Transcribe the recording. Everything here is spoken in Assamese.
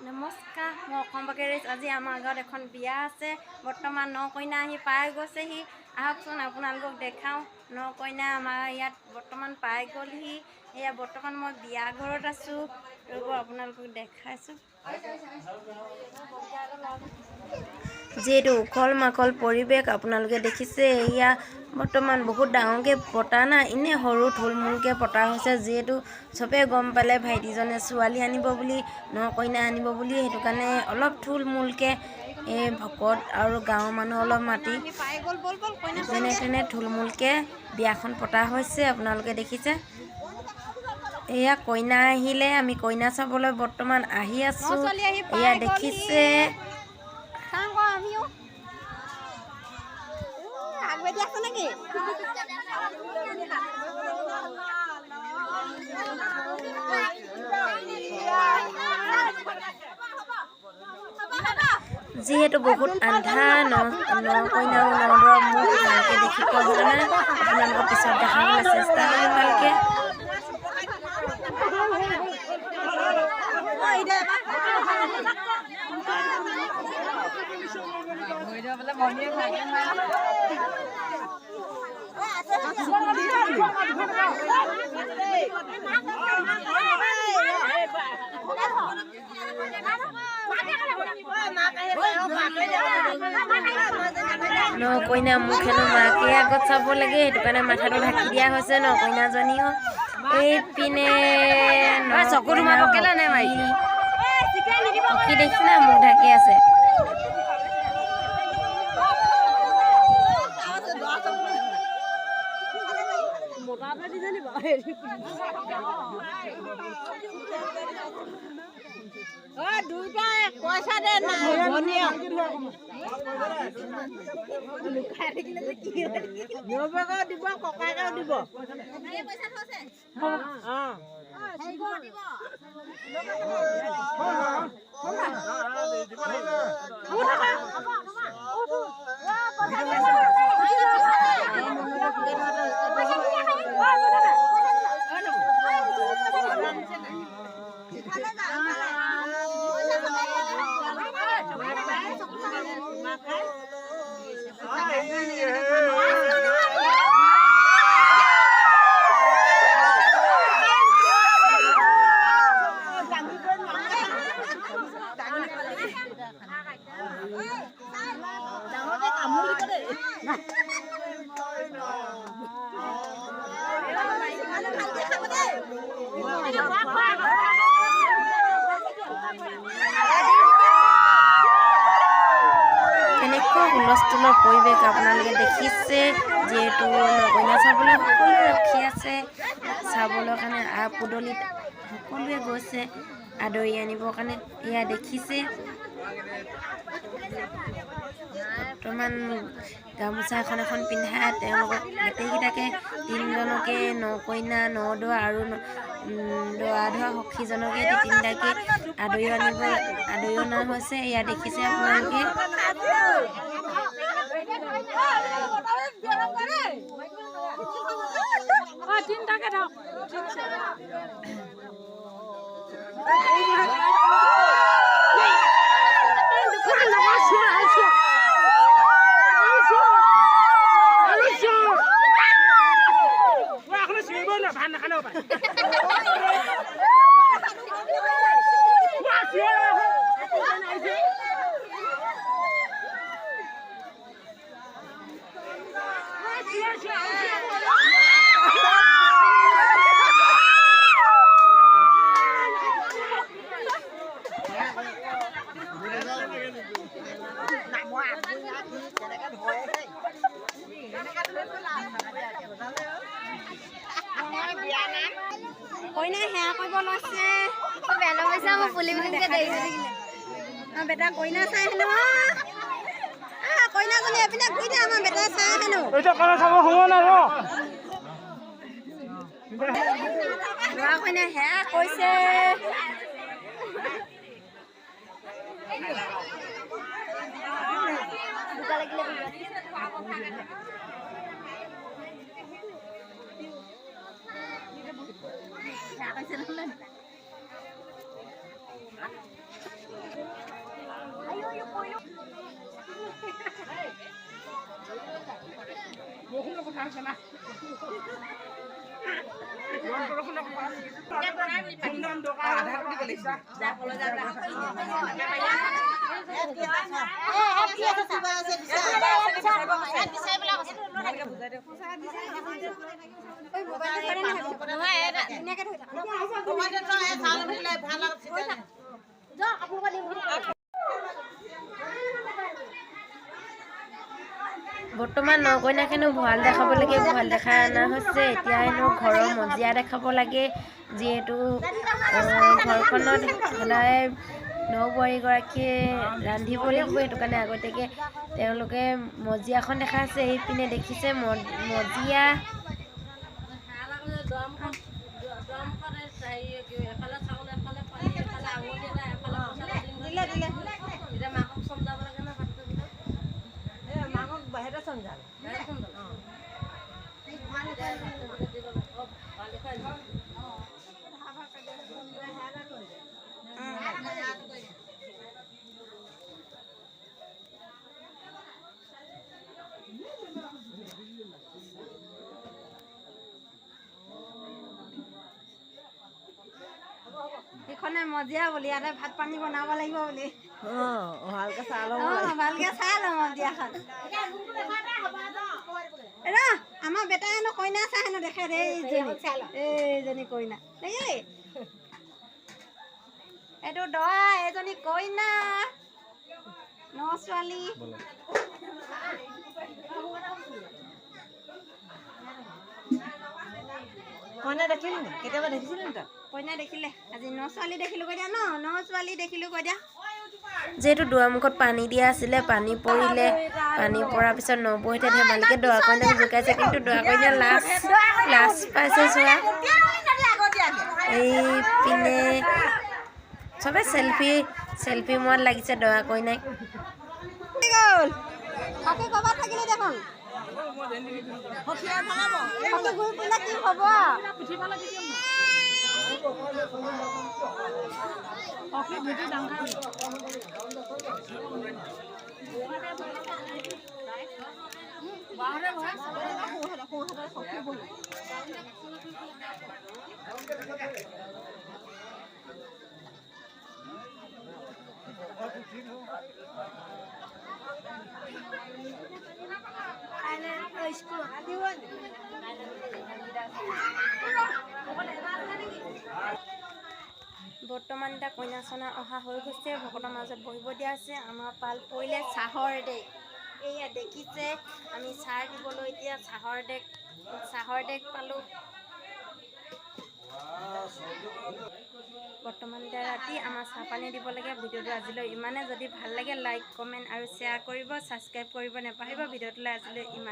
নমস্কাৰ, মই অসম বাকেৰিছ। আজি আমাৰ ঘৰত এখন বিয়া আছে। বৰ্তমান ন কইনা আহি পাই গৈছেহি। আহকচোন আপোনালোকক দেখাওঁ। ন কইনা আমাৰ ইয়াত বৰ্তমান পাই গ'লহি। এয়া বৰ্তমান মই বিয়া ঘৰত আছোঁ। ৰ'ব আপোনালোকক দেখাইছোঁ। যিহেতু উখল মাখল পৰিৱেশ আপোনালোকে দেখিছে, এয়া বৰ্তমান বহুত ডাঙৰকৈ পতা নাই, এনেই সৰু থুলমূলকৈ পতা হৈছে। যিহেতু চবেই গম পালে ভাইটিজনে ছোৱালী আনিব বুলি, ন কইনা আনিব বুলি, সেইটো কাৰণে অলপ থুলমূলকৈ এই ভকত আৰু গাঁৱৰ মানুহ অলপ মাতি যেনে তেনে থুলমূলকৈ বিয়াখন পতা হৈছে। আপোনালোকে দেখিছে, এয়া কইনা আহিলে। আমি কইনা চাবলৈ বৰ্তমান আহি আছোঁ। এয়া দেখিছে, যিহেতু বহুত আন্ধাৰ, ন কইনা আৰু নদৰ মুখ ভালকৈ দেখি পোৱা হোৱা নাই। আপোনালোকৰ পিছত দেখাবলৈ চেষ্টা কৰিম ভালকৈ। ন কইনা মুখ হেনো মাকে আগত চাব লাগে, সেইটো কাৰণে মাথাটো ঢাকি দিয়া হৈছে। ন কইনাজনীও এইপিনে কি দেখিছে, মুখ ঢাকি আছে। পইচা দে দিব, ককাইকেও দিব। এনেকুৱা হুলস্থুলৰ পৰিৱেশ আপোনালোকে দেখিছে। যিহেতু নকইনা চাবলৈ সকলোৱে ৰখি আছে, চাবলৈ কাৰণে পদূলিত সকলোৱে গৈছে আদৰি আনিবৰ কাৰণে। এয়া দেখিছে, বৰ্তমান গামোচা এখন পিন্ধাই তেওঁলোকক গোটেইকেইটাকে, তিনিজনকে ন কইনা, ন দৰা আৰু দৰা ধৰা সখীজনকে তিনিটাকে আদৰি অনা হৈছে। এয়া দেখিছে আপোনালোকে। কইনা সেয়া কৰিব লৈছে। বেটা কইনা চাই হেনো, কইনাজনী এপিনে ঘূৰি দে, আমাৰ বেটা চাই হেনো। ল'ৰা কইনা সেয়া কৈছে। বৰ্তমান নকইনাকেনো ভঁৰাল দেখাব লাগে, ভঁৰাল দেখাই অনা হৈছে। এতিয়া হেনো ঘৰৰ মজিয়া দেখাব লাগে, যিহেতু ঘৰখনত সদায় নবোৱাৰীগৰাকীয়ে ৰান্ধিব লাগিব, সেইটো কাৰণে আগতীয়াকৈ তেওঁলোকে মজিয়াখন দেখাইছে। এইপিনে দেখিছে মজিয়া। এইখনে মজিয়া বুলি, ইয়াতে ভাত পানী বনাব লাগিব বুলি। ভালকে চাই লওঁ। ভালকে চাই লওঁ মজিয়াখন। আমাৰ বেটাই হেনো কইনা চাই হেনো দেখে দেই, এইজনী কইনা দেই। এইটো দৰা, এইজনী কইনা, ন ছোৱালী। কইনা দেখিলি নে? কেতিয়াবা দেখিছিলি নে তই? কইনা দেখিলে আজি ন ছোৱালী দেখিলো কৈ দিয়া, ন ছোৱালী দেখিলো কৈ দিয়া। যিহেতু দুৱাৰমুখত পানী দিয়া আছিলে, পানী পৰিলে, পানী পৰাৰ পিছত নবৌহঁতে ধেমালিকে দৰা কইনাক জোকাইছে, কিন্তু দৰা কইনা লাজ পাইছে চোৱা। এইপিনে চবে চেলফি মূৰত লাগিছে দৰা কইনাক। বৰ্তমান এতিয়া কইনা চনা অহা হৈ গৈছে, ভকতৰ মাজত বহিব দিয়া আছে। আমাৰ পাল পৰিলে চাহৰ দেগ। এয়া দেখিছে, আমি চাহ দিবলৈ এতিয়া চাহৰ ডেক পালোঁ। বৰ্তমান এতিয়া ৰাতি আমাৰ চাহ পানী দিব লাগে। ভিডিঅ'টো আজিলৈ ইমানে। যদি ভাল লাগে লাইক, কমেণ্ট আৰু শ্বেয়াৰ কৰিব, ছাবস্ক্ৰাইব কৰিব নাপাহৰিব। ভিডিঅ'টোলৈ আজিলৈ ইমান।